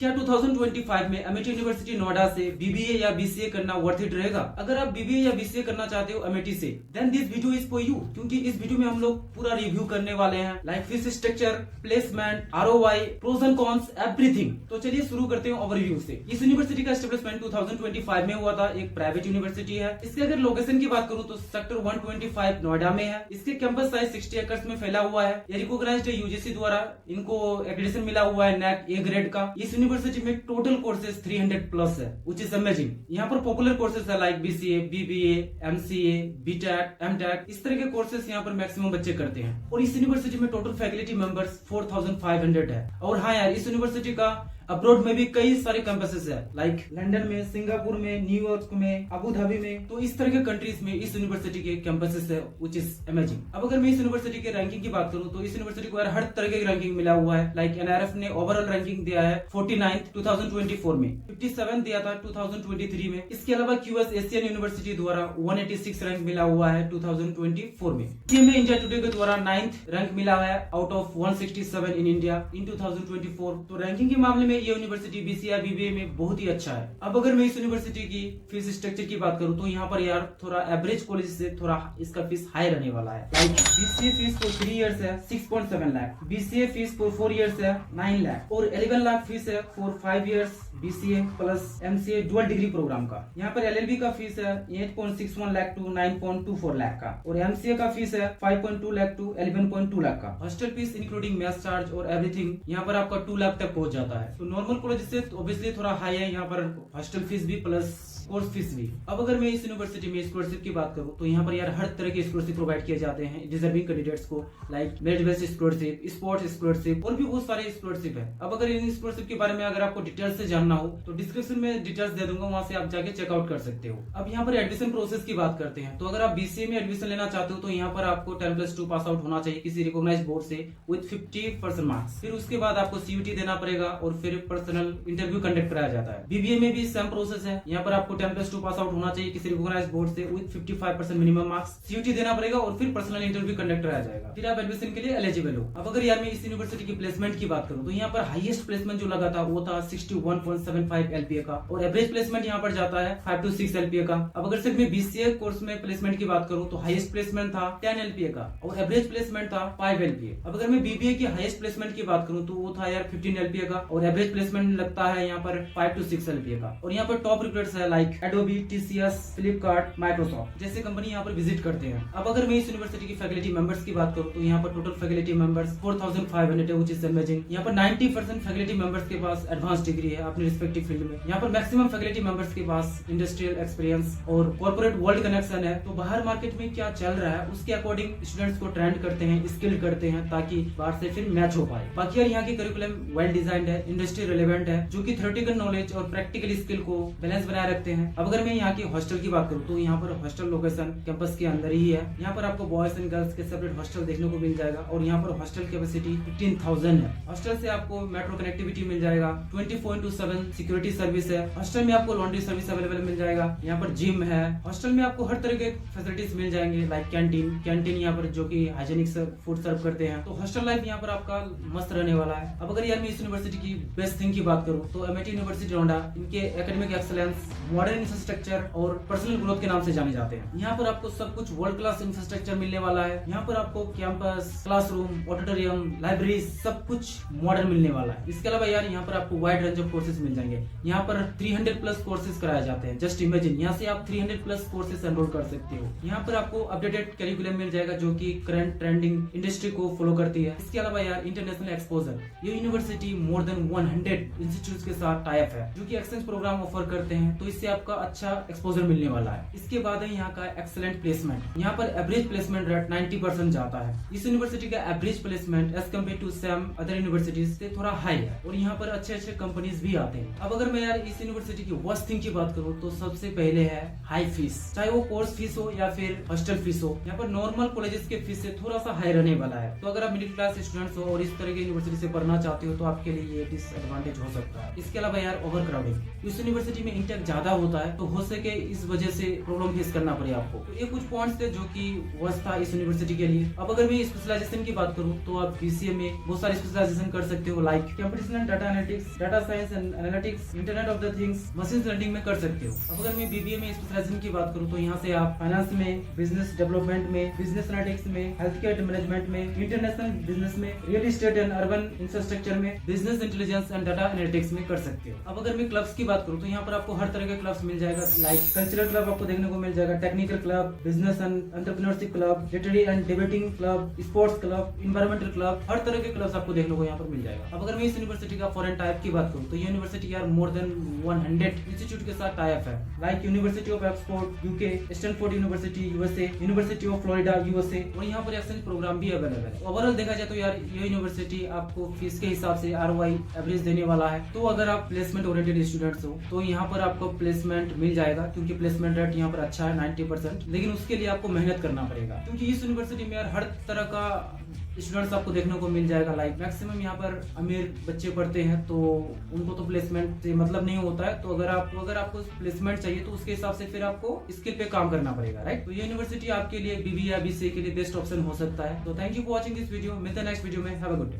क्या 2025 में अमेठी यूनिवर्सिटी नोएडा से बीबीए या बीसीए करना वर्थ इट रहेगा? अगर आप बीबीए या बीसीए करना चाहते हो अमेठी से, then this video is for you, क्योंकि इस वीडियो में हम लोग पूरा रिव्यू करने वाले हैं, like fees structure, placement, ROI, pros and cons, everything. तो चलिए शुरू करते हैं ओवरव्यू से। इस यूनिवर्सिटी का एस्टेब्लिशमेंट 2025 में हुआ था, एक प्राइवेट यूनिवर्सिटी है। इसके अगर लोकेशन की बात करूँ तो सेक्टर 125 नोएडा में है। इसके कैंपस साइज 60 एकड़ में फैला हुआ है। ये रिकॉग्नाइज्ड है यूजीसी द्वारा, इनको एक्रेडिटेशन मिला हुआ है नैक ए ग्रेड का। इस यूनिवर्सिटी में टोटल कोर्सेज 300 प्लस है, व्हिच इज अमेजिंग। यहाँ पर पॉपुलर कोर्सेज है like BCA, BBA, MCA, BTech, MTech, इस तरह के कोर्सेज यहाँ पर मैक्सिमम बच्चे करते हैं। और इस यूनिवर्सिटी में टोटल फैकल्टी मेंबर्स 4500 है। और हाँ यार, इस यूनिवर्सिटी का अब्रॉड में भी कई सारे कैंपसेस है, लाइक लंदन में, सिंगापुर में, न्यूयॉर्क में, अबू धाबी में। तो इस तरह के कंट्रीज में इस यूनिवर्सिटी के कैंपसेस है, व्हिच इज अमेजिंग। अब अगर मैं इस यूनिवर्सिटी के रैंकिंग की बात करूं तो इस यूनिवर्सिटी को यार हर तरह की रैंकिंग मिला हुआ है। लाइक एनआरएफ ने ओवरऑल रैंकिंग दिया है 49th 2024 में, 57 दिया था 2023 में। इसके अलावा क्यूएस एशियन यूनिवर्सिटी द्वारा 186 रैंक मिला हुआ है 2024 में। सीएमए इंडिया टुडे के द्वारा 9th रैंक मिला है out of 167 in India in 2024। तो रैंकिंग के मामले में ये यूनिवर्सिटी बीसीए बीबीए में बहुत ही अच्छा है। अब अगर मैं इस यूनिवर्सिटी की फीस स्ट्रक्चर की बात करूं तो यहाँ पर यार थोड़ा एवरेज कॉलेज से थोड़ा इसका फीस हाई रहने वाला है। Like BCA fees for 3 years है 6.7 lakh, BCA fees for 4 years है 9 लाख, और 11 लाख फीस है for 5 years BCA plus MCA dual degree programme का। यहाँ पर एलएलबी का फीस है 8.61 लाख टू 9.24 लाख का, और एमसीए का फीस है 5.2 लाख टू 11.2 लाख का। Hostel fees including mess charge और एवरीथिंग यहाँ पर आपका 2 लाख तक पहुंच जाता है। तो नॉर्मल कॉलेज से ऑब्वियसली थोड़ा हाई है यहाँ पर हॉस्टल फीस भी प्लस कोर्स फीस भी। अब अगर मैं इस यूनिवर्सिटी में स्कॉलरशिप की बात करूं तो यहाँ पर यार हर तरह के स्कॉलरशिप प्रोवाइड किए जाते हैं डिजर्विंग कैंडिडेट्स को, like merit based scholarship, sports scholarship, और भी बहुत सारे स्कॉलरशिप है। अब अगर इन स्कॉलरशिप के बारे में अगर आपको डिटेल्स से जानना हो तो डिस्क्रिप्शन में डिटेल्स दे दूंगा, वहां से आप जाके चेकआउट कर सकते हो। अब यहाँ पर एडमिशन प्रोसेस की बात करते हैं तो अगर आप बीसीए में एडमिशन लेना चाहते हो तो यहाँ पर आपको 10+2 पास आउट होना चाहिए किसी रिकॉग्नाइज्ड बोर्ड से विद 50% मार्क्स। फिर उसके बाद आपको सीयूटी देना पड़ेगा और फिर पर्सनल इंटरव्यू कंडक्ट कराया जाता है। बीबीए में भी सेम प्रोसेस है, यहाँ पर आपको 10+2 पास आउट होना चाहिए किसी रिकॉग्नाइज्ड बोर्ड से विद 55% मिनिमम मार्क्स, सीयूटी देना पड़ेगा और फिर पर्सनल इंटरव्यू कंडक्ट कराया जाएगा, फिर आप एडमिशन के लिए एलिजिबल हो। अब अगर यार मैं इस यूनिवर्सिटी की प्लेसमेंट की बात करूं तो यहाँ पर हाईएस्ट प्लेसमेंट जो लगा था वो था 61.75 एलपीए का, और एवरेज प्लेसमेंट यहाँ पर जाता है 5 to 6 एलपीए का। अब अगर सिर्फ मैं बीसीए कोर्स में प्लेसमेंट की बात करूं तो हाईएस्ट प्लेसमेंट था 10 एलपीए का और एवरेज प्लेसमेंट था 5 एलपीए। अब अगर मैं बीबीए की हाईएस्ट प्लेसमेंट की बात करूं तो वो था यार 15 एलपीए का, और एवरेज प्लेसमेंट लगता है यहाँ पर 5 to 6 एलपीए का। और यहाँ पर टॉप रिक्रूटर्स है like Adobe, TCS, Flipkart, Microsoft जैसे कंपनी यहाँ पर विजिट करते हैं। अब अगर मैं इस यूनिवर्सिटी की फैकल्टी मेंबर्स की बात करूं तो यहाँ पर टोटल फैकल्टी मेंबर्स 4500 है, व्हिच इज अमेजिंग। यहाँ पर 90% फैकल्टी मेंबर्स के पास एडवांस डिग्री है अपने रिस्पेक्टिव फील्ड में। यहाँ पर मैक्सिमम फैकल्टी मेंबर्स के पास इंडस्ट्रियल एक्सपीरियंस और कॉर्पोरेट वर्ल्ड कनेक्शन है। तो बाहर मार्केट में क्या चल रहा है उसके अकॉर्डिंग स्टूडेंट्स को ट्रेंड करते हैं, स्किल्ड करते हैं, ताकि बाहर से फिर मैच हो पाए। बाकी यार यहाँ की करिकुलम वेल डिजाइंड है, इंडस्ट्री रिलेवेंट है, जो की थ्योरेटिकल नॉलेज और प्रैक्टिकल स्किल को बैलेंस बनाए रखते हैं। अब अगर मैं यहाँ की हॉस्टल की बात करूँ तो यहाँ पर हॉस्टल लोकेशन कैंपस के अंदर ही है। यहाँ पर आपको बॉयज एंड गर्ल्स के सेपरेट हॉस्टल देखने को मिल जाएगा, और यहाँ पर हॉस्टल कैपेसिटी 15,000 है। हॉस्टल से आपको मेट्रो कनेक्टिविटी मिल जाएगा, 24/7 सिक्योरिटी सर्विस है। हॉस्टल में आपको लॉन्ड्री सर्विस अवेलेबल मिल जाएगा, यहाँ पर जिम है। हॉस्टल में आपको हर तरह के फैसिलिटीज मिल जाएंगे, लाइक कैंटीन यहाँ पर जो की हाइजेनिक फूड सर्व करते हैं। तो हॉस्टल लाइफ यहाँ पर आपका मस्त रहने वाला है। अब अगर यार मैं इस यूनिवर्सिटी की बेस्ट थिंग की बात करूँ तो अमेठी यूनिवर्सिटी नोएडा इनके एकेडमिक एक्सेलेंस, मॉडर्न इंफ्रास्ट्रक्चर और पर्सनल ग्रोथ के नाम से जाने जाते हैं। यहाँ पर आपको सब कुछ वर्ल्ड क्लास इंफ्रास्ट्रक्चर मिलने वाला है। यहाँ पर आपको कैंपस, क्लासरूम, ऑडिटोरियम, लाइब्रेरी सब कुछ मॉडर्न मिलने वाला है। इसके अलावा यार यहाँ पर आपको वाइड रेंज ऑफ कोर्सेज मिल जाएंगे। यहाँ पर 300+ कोर्सेज कराए जाते हैं। जस्ट इमेजिन, यहाँ से आप 300+ कोर्सेज एनरोल कर सकते हो। यहाँ पर आपको अपडेटेड करिकुलम मिल जाएगा जो कि करंट ट्रेंडिंग इंडस्ट्री को फॉलो करती है। इसके अलावा यार इंटरनेशनल एक्सपोजर, ये यूनिवर्सिटी मोर देन 100 इंस्टीट्यूट्स के साथ टाई अप है जो कि एक्सचेंज प्रोग्राम ऑफर करते हैं, तो इससे आपका अच्छा एक्सपोजर मिलने वाला है। इसके बाद है यहाँ का एक्सेलेंट प्लेसमेंट। यहाँ पर एवरेज प्लेसमेंट रेट 90% जाता है। इस यूनिवर्सिटी का average placement as compare to same other universities से थोड़ा हाई है, और यहाँ पर अच्छे अच्छे कंपनीज भी आते हैं। अब अगर मैं यार इस यूनिवर्सिटी की वर्स्ट थिंग की बात करूँ तो सबसे पहले है हाई फीस, चाहे वो कोर्स फीस हो या फिर हॉस्टल फीस हो। यहाँ पर नॉर्मल कॉलेजेस के फीस से थोड़ा सा हाई रहने वाला है। तो अगर आप मिडिल क्लास स्टूडेंट्स हो और इस तरह की यूनिवर्सिटी से पढ़ना चाहते हो तो आपके लिए ये डिसएडवांटेज हो सकता है। इसके अलावा यार ओवर क्राउडिंग, इस यूनिवर्सिटी में इंटेक ज्यादा होता है, तो हो सके इस वजह से प्रॉब्लम फेस करना पड़े आपको। तो ये कुछ पॉइंट्स थे जो कि वर्स्ट था इस यूनिवर्सिटी के लिए। अब अगर मैं स्पेशलाइजेशन की बात करूँ तो आप बीसीए में बहुत सारे स्पेशलाइजेशन कर सकते हो, like computational and data analytics, data science and analytics, internet of the things, machine learning में कर सकते हो। अब अगर मैं बीबीए में स्पेशलाइजेशन की बात करूँ तो यहाँ से आप फाइनेंस में, बिजनेस डेवलपमेंट में, बिजनेस एनालिटिक्स में, हेल्थ केयर मैनेजमेंट में, इंटरनेशनल बिजनेस में, real estate and urban infrastructure में, business intelligence and data analytics में कर सकते हो। अब अगर मैं क्लब्स की बात करूँ तो यहाँ पर आपको हर तरह के क्लब्स मिल जाएगा, लाइक कल्चरल क्लब आपको देखने को मिल जाएगा, technical club, business and entrepreneurship club, literary and debating club, sports club, environmental club, हर तरह के क्लब्स आपको देखने को यहाँ पर मिल जाएगा। अब अगर मैं इस यूनिवर्सिटी का फॉरेन टाइप की बात करूँ तो ये यूनिवर्सिटी यार मोर देन 100 इंस्टीट्यूट के साथ टाइप है, like university of Oxford UK, Stanford university USA, university of Florida USA, और यहाँ पर एक्सचेंज प्रोग्राम भी अवेलेबल है। ओवरऑल देखा जाए तो यार ये यूनिवर्सिटी आपको फीस के हिसाब से ROI एवरेज देने वाला है। तो अगर आप प्लेसमेंट ओरिएंटेड स्टूडेंट्स हो तो यहाँ पर आपको प्लेसमेंट मिल जाएगा, क्योंकि प्लेसमेंट रेट यहाँ पर अच्छा है 90%, लेकिन उसके लिए आपको मेहनत करना पड़ेगा, क्योंकि इस यूनिवर्सिटी में यार हर तरह का स्टूडेंट्स आपको देखने को मिल जाएगा। लाइक मैक्सिमम यहाँ पर अमीर बच्चे पढ़ते हैं तो उनको तो प्लेसमेंट से मतलब नहीं होता है। तो अगर आपको प्लेसमेंट चाहिए तो उसके हिसाब से फिर आपको स्किल पे काम करना पड़ेगा, राइट। तो ये यूनिवर्सिटी आपके लिए बीबीए या बीसीए के लिए बेस्ट ऑप्शन हो सकता है। तो thank you for watching this video, मिलते हैं नेक्स्ट वीडियो में, हैव अ गुड डे।